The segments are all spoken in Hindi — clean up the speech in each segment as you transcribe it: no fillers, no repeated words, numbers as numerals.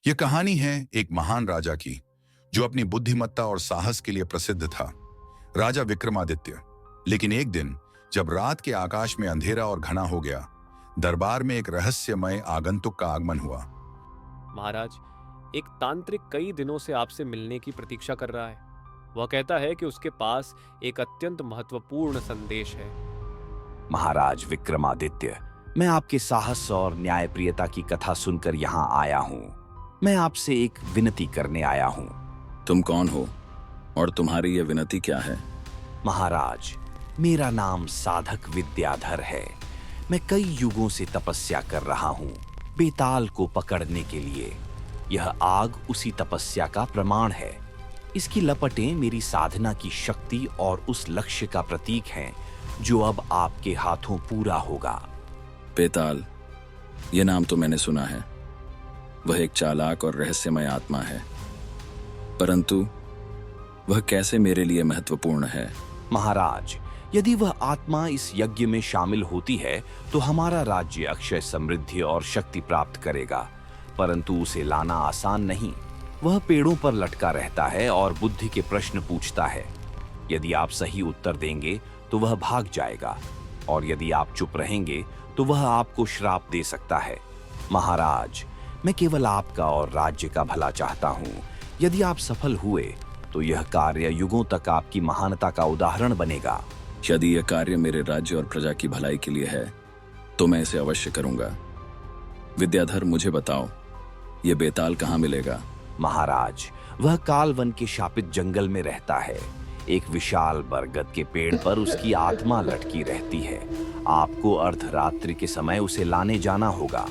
यह कहानी है एक महान राजा की जो अपनी बुद्धिमत्ता और साहस के लिए प्रसिद्ध था, राजा विक्रमादित्य। लेकिन एक दिन जब रात के आकाश में अंधेरा और घना हो गया, दरबार में एक रहस्यमय आगंतुक का आगमन हुआ। महाराज, एक तांत्रिक कई दिनों से आपसे मिलने की प्रतीक्षा कर रहा है। वह कहता है कि उसके पास एक अत्यंत महत्वपूर्ण संदेश है। महाराज विक्रमादित्य, मैं आपके साहस और न्यायप्रियता की कथा सुनकर यहाँ आया हूँ। मैं आपसे एक विनती करने आया हूँ। तुम कौन हो और तुम्हारी यह विनती क्या है? महाराज, मेरा नाम साधक विद्याधर है। मैं कई युगों से तपस्या कर रहा हूँ बेताल को पकड़ने के लिए। यह आग उसी तपस्या का प्रमाण है। इसकी लपटें मेरी साधना की शक्ति और उस लक्ष्य का प्रतीक हैं जो अब आपके हाथों पूरा होगा। बेताल, यह नाम तो मैंने सुना है। वह एक चालाक और रहस्यमय आत्मा है, परंतु वह कैसे मेरे लिए महत्वपूर्ण है? महाराज, यदि वह आत्मा इस यज्ञ में शामिल होती है तो हमारा राज्य अक्षय समृद्धि और शक्ति प्राप्त करेगा, परंतु उसे लाना आसान नहीं। वह पेड़ों पर लटका रहता है और बुद्धि के प्रश्न पूछता है। यदि आप सही उत्तर देंगे तो वह भाग जाएगा, और यदि आप चुप रहेंगे तो वह आपको श्राप दे सकता है। महाराज, मैं केवल आपका और राज्य का भला चाहता हूँ। यदि आप सफल हुए तो यह कार्य युगों तक आपकी महानता का उदाहरण बनेगा। यदि यह कार्य मेरे राज्य और प्रजा की भलाई के लिए है तो मैं इसे अवश्य करूंगा। विद्याधर, मुझे बताओ, यह बेताल कहाँ मिलेगा? महाराज, वह कालवन के शापित जंगल में रहता है। एक विशाल बरगद के पेड़ पर उसकी आत्मा लटकी रहती है। आपको अर्धरात्रि के समय उसे लाने जाना होगा।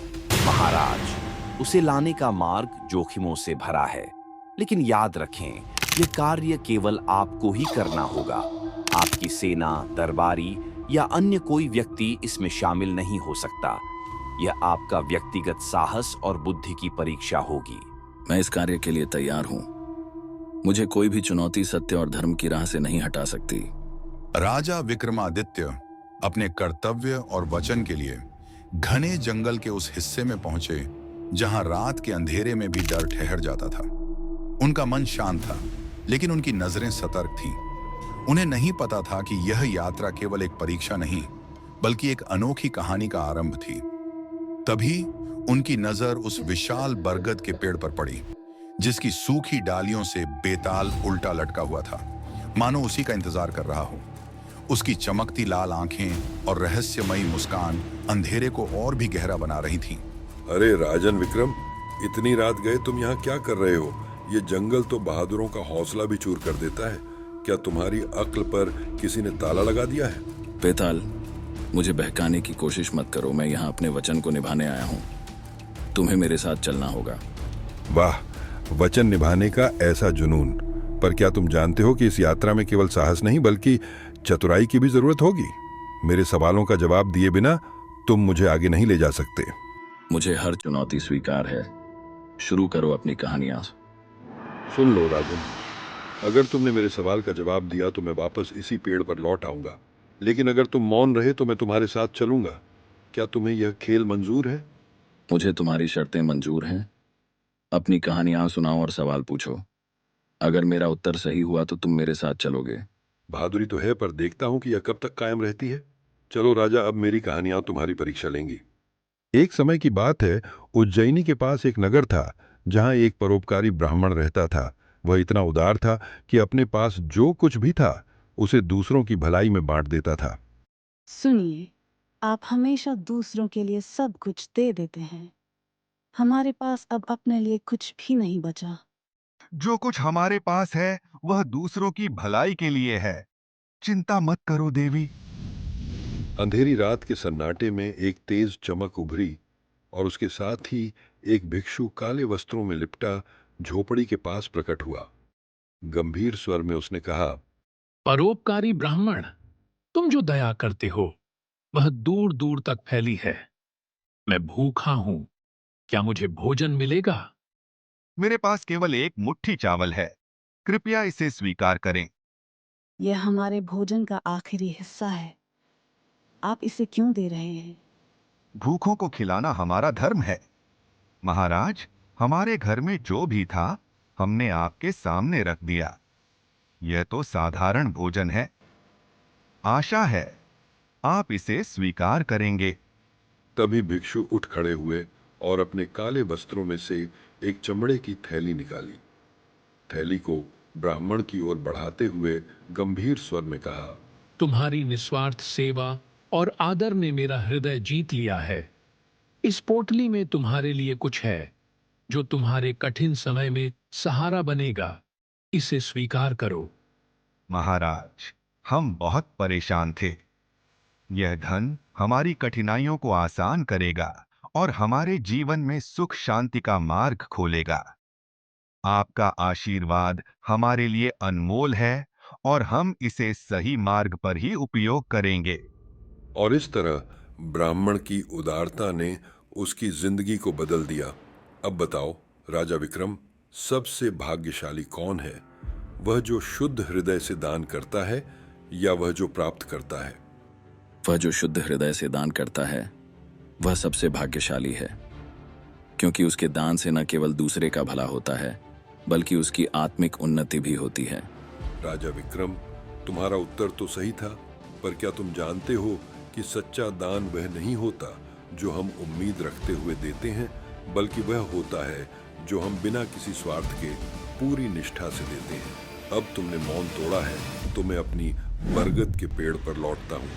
महाराज, उसे लाने का मार्ग जोखिमों से भरा है, लेकिन याद रखें, यह कार्य केवल आपको ही करना होगा। आपकी सेना, दरबारी या अन्य कोई व्यक्ति इसमें शामिल नहीं हो सकता। यह आपका व्यक्तिगत साहस और बुद्धि की परीक्षा होगी। मैं इस कार्य के लिए तैयार हूं। मुझे कोई भी चुनौती सत्य और धर्म की राह से नहीं हटा सकती। राजा विक्रमादित्य अपने कर्तव्य और वचन के लिए घने जंगल के उस हिस्से में पहुंचे जहां रात के अंधेरे में भी डर ठहर जाता था। उनका मन शांत था, लेकिन उनकी नजरें सतर्क थीं। उन्हें नहीं पता था कि यह यात्रा केवल एक परीक्षा नहीं, बल्कि एक अनोखी कहानी का आरंभ थी। तभी उनकी नजर उस विशाल बरगद के पेड़ पर पड़ी, जिसकी सूखी डालियों से बेताल उल्टा लटका हुआ था, मानो उसी का इंतजार कर रहा हो। उसकी चमकती लाल आंखें और रहस्यमयी मुस्कान अंधेरे को और भी गहरा बना रही थीं। अरे राजन विक्रम, इतनी रात गए तुम यहाँ क्या कर रहे हो? ये जंगल तो बहादुरों का हौसला भी चूर कर देता है। क्या तुम्हारी अक्ल पर किसी ने ताला लगा दिया है? बेताल, मुझे बहकाने की कोशिश मत करो। मैं यहाँ अपने वचन को निभाने आया हूँ। तुम्हें मेरे साथ चलना होगा। वाह, वचन निभाने का ऐसा जुनून! पर क्या तुम जानते हो कि इस यात्रा में केवल साहस नहीं बल्कि चतुराई की भी जरूरत होगी। मेरे सवालों का जवाब दिए बिना तुम मुझे आगे नहीं ले जा सकते। मुझे हर चुनौती स्वीकार है। शुरू करो अपनी कहानियां। सुन लो राजन, अगर तुमने मेरे सवाल का जवाब दिया तो मैं वापस इसी पेड़ पर लौट आऊंगा, लेकिन अगर तुम मौन रहे तो मैं तुम्हारे साथ चलूंगा। क्या तुम्हें यह खेल मंजूर है? मुझे तुम्हारी शर्तें मंजूर हैं। अपनी कहानियां सुनाओ और सवाल पूछो। अगर मेरा उत्तर सही हुआ तो तुम मेरे साथ चलोगे। बहादुरी तो है, पर देखता हूं कि यह कब तक कायम रहती है। चलो राजा, अब मेरी कहानियां तुम्हारी परीक्षा लेंगी। एक समय की बात है, उज्जैनी के पास एक नगर था जहां एक परोपकारी ब्राह्मण रहता था। वह इतना उदार था कि अपने पास जो कुछ भी था उसे दूसरों की भलाई में बांट देता था। सुनिए, आप हमेशा दूसरों के लिए सब कुछ दे देते हैं। हमारे पास अब अपने लिए कुछ भी नहीं बचा। जो कुछ हमारे पास है वह दूसरों की भलाई के लिए है। चिंता मत करो देवी। अंधेरी रात के सन्नाटे में एक तेज चमक उभरी और उसके साथ ही एक भिक्षु काले वस्त्रों में लिपटा झोपड़ी के पास प्रकट हुआ। गंभीर स्वर में उसने कहा, परोपकारी ब्राह्मण, तुम जो दया करते हो वह दूर दूर तक फैली है। मैं भूखा हूं, क्या मुझे भोजन मिलेगा? मेरे पास केवल एक मुट्ठी चावल है, कृपया इसे स्वीकार करें। यह हमारे भोजन का आखिरी हिस्सा है। आप इसे क्यों दे रहे हैं? भूखों को खिलाना हमारा धर्म है। महाराज, हमारे घर में जो भी था हमने आपके सामने रख दिया। यह तो साधारण भोजन है। आशा है आप इसे स्वीकार करेंगे। तभी भिक्षु उठ खड़े हुए और अपने काले वस्त्रों में से एक चमड़े की थैली निकाली। थैली को ब्राह्मण की ओर बढ़ाते हुए गंभीर स्वर में कहा, तुम्हारी निस्वार्थ सेवा और आदर ने मेरा हृदय जीत लिया है। इस पोटली में तुम्हारे लिए कुछ है जो तुम्हारे कठिन समय में सहारा बनेगा। इसे स्वीकार करो। महाराज, हम बहुत परेशान थे। यह धन हमारी कठिनाइयों को आसान करेगा और हमारे जीवन में सुख शांति का मार्ग खोलेगा। आपका आशीर्वाद हमारे लिए अनमोल है और हम इसे सही मार्ग पर ही उपयोग करेंगे। और इस तरह ब्राह्मण की उदारता ने उसकी जिंदगी को बदल दिया। अब बताओ राजा विक्रम, सबसे भाग्यशाली कौन है? वह जो शुद्ध हृदय से दान करता है या वह जो प्राप्त करता है? वह जो शुद्ध हृदय से दान करता है वह सबसे भाग्यशाली है, क्योंकि उसके दान से न केवल दूसरे का भला होता है बल्कि उसकी आत्मिक उन्नति भी होती है। राजा विक्रम, तुम्हारा उत्तर तो सही था, पर क्या तुम जानते हो कि सच्चा दान वह नहीं होता जो हम उम्मीद रखते हुए देते हैं, बल्कि वह होता है जो हम बिना किसी स्वार्थ के पूरी निष्ठा से देते हैं। अब तुमने मौन तोड़ा है तो मैं अपनी बरगद के पेड़ पर लौटता हूँ।